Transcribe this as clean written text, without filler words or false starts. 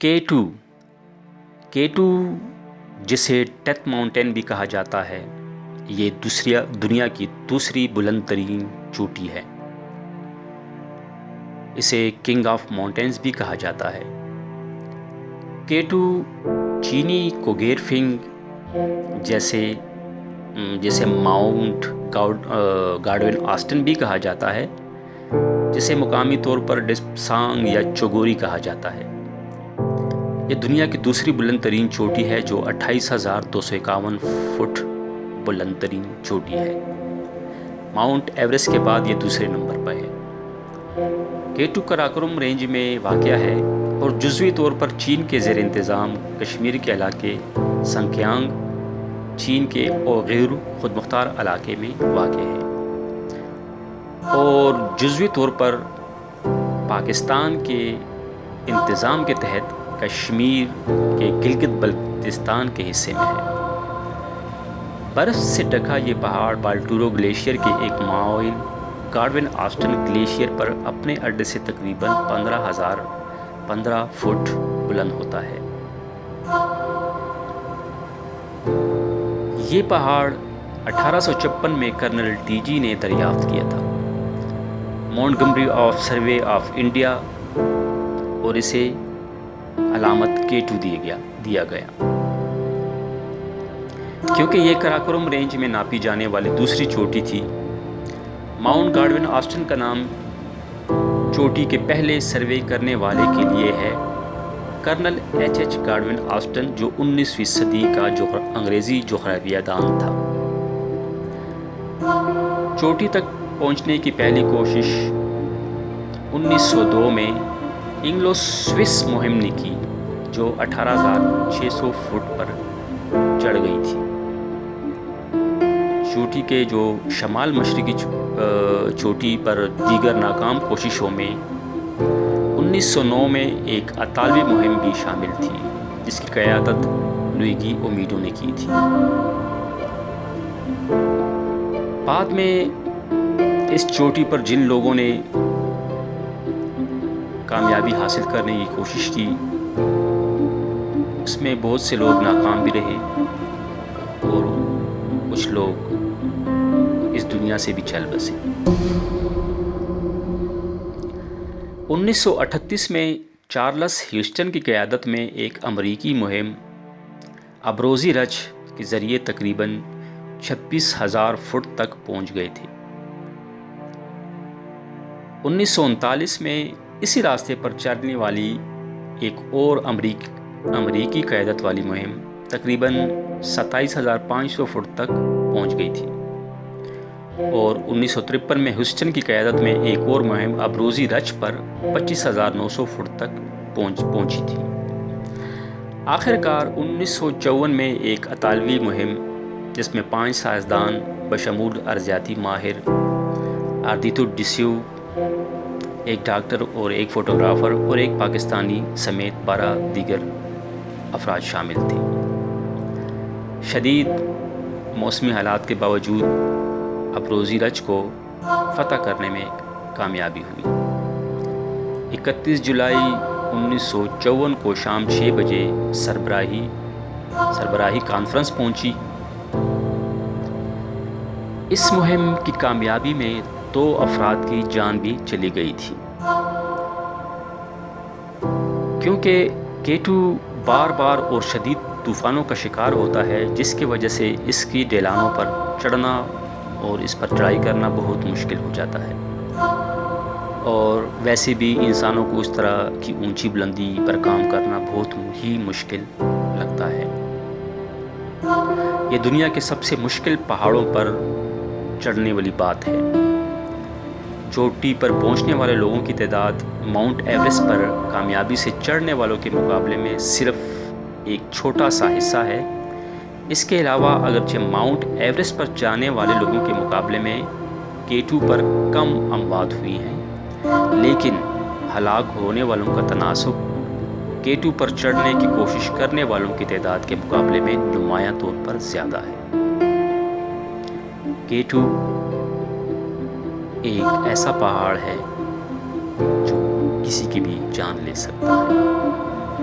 K2 K2 جسے death mountain بھی کہا جاتا ہے، یہ دنیا کی دوسری بلند ترین چوٹی ہے۔ اسے کنگ آف ماؤنٹینز بھی کہا جاتا ہے۔ K2 چینی کوگیرفنگ جیسے ماؤنٹ گارڈون آسٹن بھی کہا جاتا ہے، جسے مقامی طور پر ڈسپسانگ یا چوگوری کہا جاتا ہے۔ یہ دنیا کی دوسری بلند ترین چوٹی ہے جو 28,251 فٹ بلند ترین چوٹی ہے۔ ماؤنٹ ایورسٹ کے بعد یہ دوسرے نمبر پر ہے۔ K2 کراکورم رینج میں واقع ہے اور جزوی طور پر چین کے زیر انتظام کشمیر کے علاقے سنکیانگ چین کے اوغور خود مختار علاقے میں واقع ہے، اور جزوی طور پر پاکستان کے انتظام کے تحت کشمیر کے گلگت بلتستان کے حصے میں ہے۔ برف سے ڈھکا یہ پہاڑ بالٹورو گلیشیئر کے ایک معاون گارڈون آسٹن گلیشیئر پر اپنے اڈے سے تقریباً 15,015 فٹ بلند ہوتا ہے۔ یہ پہاڑ 1856 میں کرنل ٹی جی نے دریافت کیا تھا Montgomery of survey of India, اور اسے علامت K2 دیا گیا کیونکہ یہ کراکورم رینج میں ناپی جانے والی دوسری چوٹی تھی۔ ماؤنٹ گارڈون آسٹن کا نام چوٹی کے پہلے سروے کرنے والے کے لیے ہے، کرنل H گارڈون آسٹن، جو 19ویں صدی کا انگریزی جغرافیہ دان تھا۔ چوٹی تک پہنچنے کی پہلی کوشش 1902 میں انگلو سوئس مہم نے کی جو 18,600 فٹ پر چڑھ گئی تھی۔ چوٹی کے جو شمال مشرقی چوٹی پر دیگر ناکام کوششوں میں 1909 میں ایک اطالوی مہم بھی شامل تھی جس کی قیادت لوئیگی اومیڈو نے کی تھی۔ بعد میں اس چوٹی پر جن لوگوں نے کامیابی حاصل کرنے کی کوشش کی اس میں بہت سے لوگ ناکام بھی رہے اور کچھ لوگ اس دنیا سے بھی چل بسے۔ 1938 میں چارلس ہیوسٹن کی قیادت میں ایک امریکی مہم ابروزی رچ کے ذریعے تقریباً 26,000 فٹ تک پہنچ گئے تھے۔ 1939 میں اسی راستے پر چلنے والی ایک اور امریکی قیادت والی مہم تقریباً 27,500 فٹ تک پہنچ گئی تھی، اور 1953 میں ہیوسٹن کی قیادت میں ایک اور مہم ابروزی رچ پر 25,900 فٹ تک پہنچی تھی۔ آخر کار 1954 میں ایک اطالوی مہم جس میں 5 سائنسدان بشمول ارضیاتی ماہر آردیتو ڈیسیو، ایک ڈاکٹر اور ایک فوٹوگرافر اور ایک پاکستانی سمیت 12 دیگر افراد شامل تھے، شدید موسمی حالات کے باوجود ابروزی رچ کو فتح کرنے میں کامیابی ہوئی۔ 31 جولائی 1954 کو شام 6 بجے سربراہی کانفرنس پہنچی۔ اس مہم کی کامیابی میں 2 افراد کی جان بھی چلی گئی تھی، کیونکہ K2 بار بار اور شدید طوفانوں کا شکار ہوتا ہے، جس کی وجہ سے اس کی ڈھلانوں پر چڑھنا اور اس پر چڑھائی کرنا بہت مشکل ہو جاتا ہے، اور ویسے بھی انسانوں کو اس طرح کی اونچی بلندی پر کام کرنا بہت ہی مشکل لگتا ہے۔ یہ دنیا کے سب سے مشکل پہاڑوں پر چڑھنے والی بات ہے۔ چوٹی پر پہنچنے والے لوگوں کی تعداد ماؤنٹ ایورسٹ پر کامیابی سے چڑھنے والوں کے مقابلے میں صرف ایک چھوٹا سا حصہ ہے۔ اس کے علاوہ اگرچہ ماؤنٹ ایورسٹ پر جانے والے لوگوں کے مقابلے میں K2 پر کم اموات ہوئی ہیں، لیکن ہلاک ہونے والوں کا تناسب K2 پر چڑھنے کی کوشش کرنے والوں کی تعداد کے مقابلے میں نمایاں طور پر زیادہ ہے۔ K2 ایک ایسا پہاڑ ہے جو کسی کی بھی جان لے سکتا ہے۔